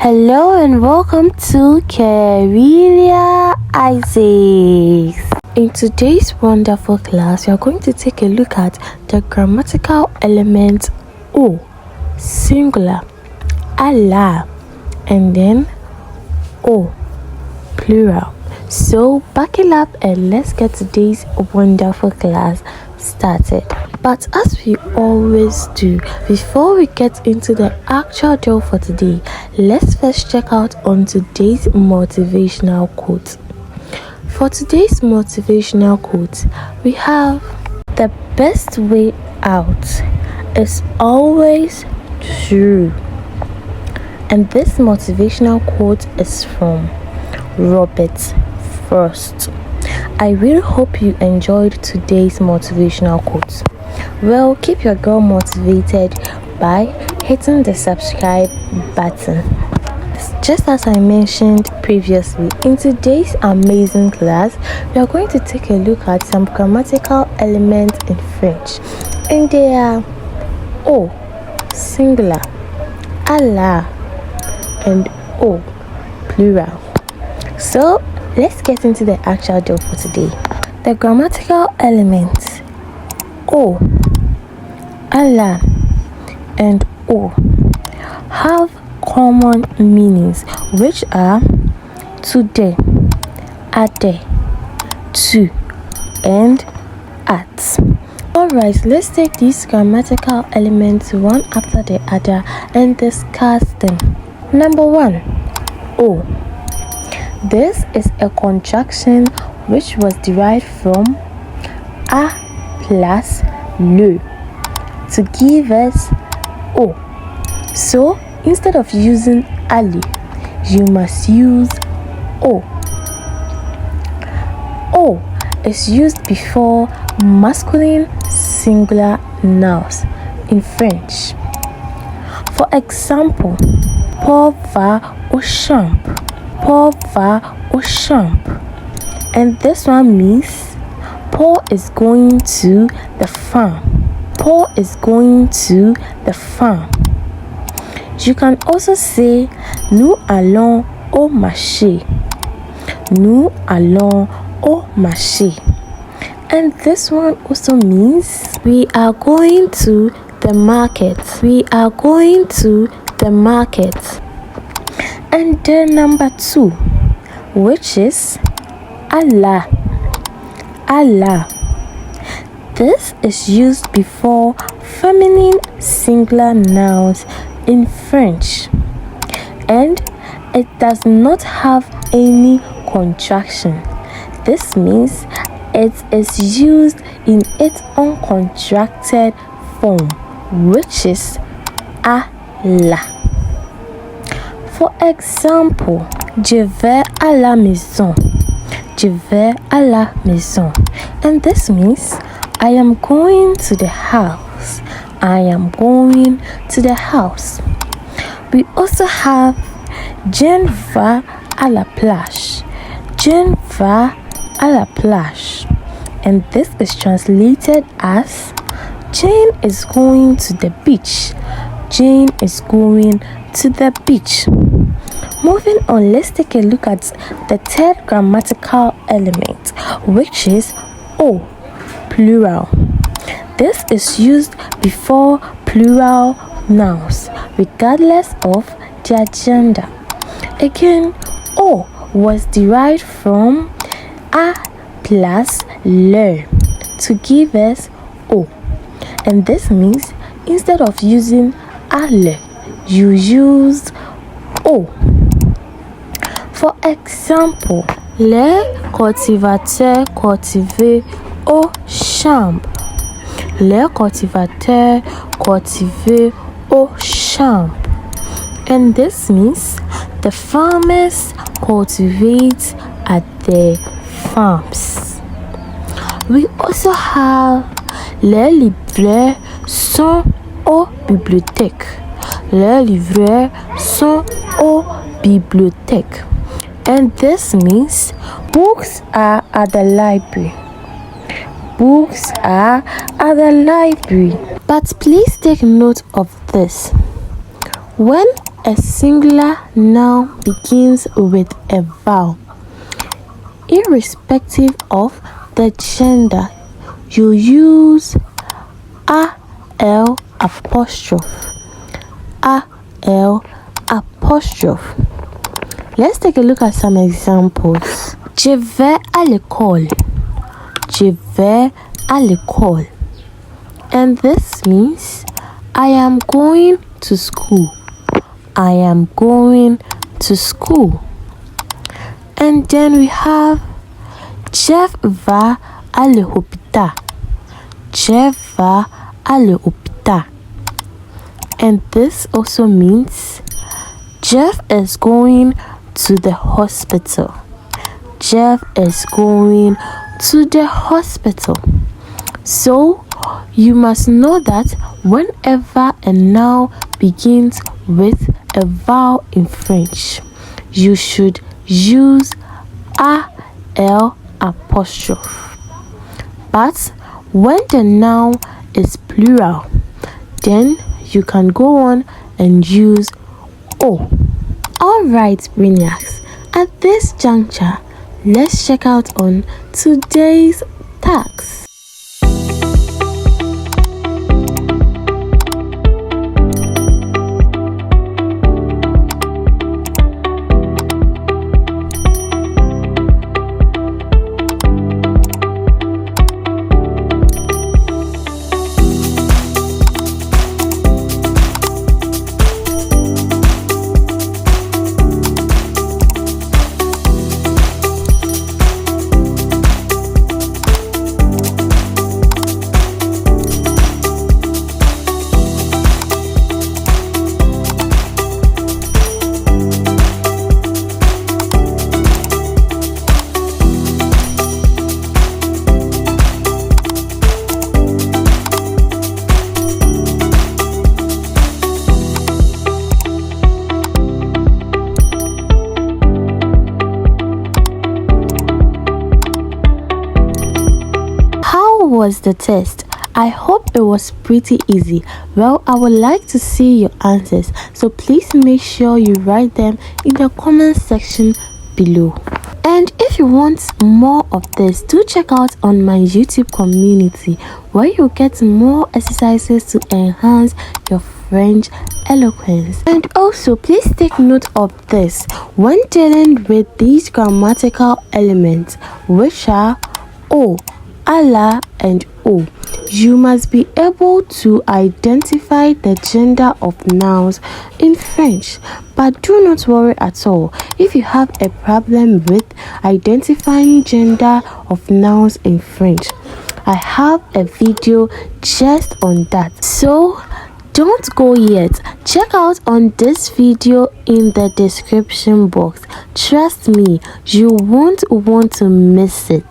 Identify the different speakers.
Speaker 1: Hello and welcome to Carelia Isaacs. In today's wonderful class, we are going to take a look at the grammatical element O, singular, Allah, and then O, plural. So buckle up and let's get today's wonderful class started. But as we always do, before we get into the actual drill for today, let's first check out on today's motivational quote. For today's motivational quote, we have the best way out is always true. And this motivational quote is from Robert Frost. I really hope you enjoyed today's motivational quote. Well, keep your girl motivated by hitting the subscribe button. Just as I mentioned previously, in today's amazing class, we are going to take a look at some grammatical elements in French. And they are O, singular, Allah, and O, plural. So, let's get into the actual job for today. The grammatical elements O, Allah, and O have common meanings, which are today, ade, to, and at. Alright, let's take these grammatical elements one after the other and discuss them. Number 1, O. This is a contraction which was derived from a plus le to give us O. So instead of using ali, you must use O. O is used before masculine singular nouns in French. For example, Paul va au champ. Paul va au champ. And this one means Paul is going to the farm. Paul is going to the farm. You can also say nous allons au marché. Nous allons au marché. And this one also means we are going to the market. We are going to the market. And then number 2, which is Allah. Allah. This is used before feminine singular nouns in French, and it does not have any contraction. This means it is used in its uncontracted form, which is Allah. For example, je vais à la maison. Je vais à la maison. And this means I am going to the house. I am going to the house. We also have Jane va à la plage. Jane va à la plage. And this is translated as Jane is going to the beach. Jane is going to the beach. Moving on, let's take a look at the third grammatical element, which is O, plural. This is used before plural nouns, regardless of their gender. Again, O was derived from a plus le to give us O. And this means instead of using ale, you use O. For example, les cultivateurs cultivent au champ. Les cultivateurs cultivent au champ. And this means the farmers cultivate at their farms. We also have les livreurs sont aux bibliothèques. Les livreurs sont aux bibliothèques. And this means books are at the library. Books are at the library. But please take note of this. When a singular noun begins with a vowel, irrespective of the gender, you use AL apostrophe. AL apostrophe. Let's take a look at some examples. Je vais à l'école. Je vais à l'école. And this means I am going to school. I am going to school. And then we have Jeff va à l'hôpital. Jeff va à l'hôpital. And this also means Jeff is going to the hospital. Jeff is going to the hospital. So you must know that whenever a noun begins with a vowel in French, you should use AL apostrophe. But when the noun is plural, then you can go on and use O. Alright, Brainiacs, at this juncture, let's check out on today's tags. Was the test? I hope it was pretty easy. Well, I would like to see your answers, so please make sure you write them in the comment section below. And if you want more of this, do check out on my YouTube community, where you get more exercises to enhance your French eloquence. And also, please take note of this when dealing with these grammatical elements, which are O, ala, and O. You must be able to identify the gender of nouns in French. But do not worry at all if you have a problem with identifying gender of nouns in French. I have a video just on that. So don't go yet. Check out on this video in the description box. Trust me, you won't want to miss it.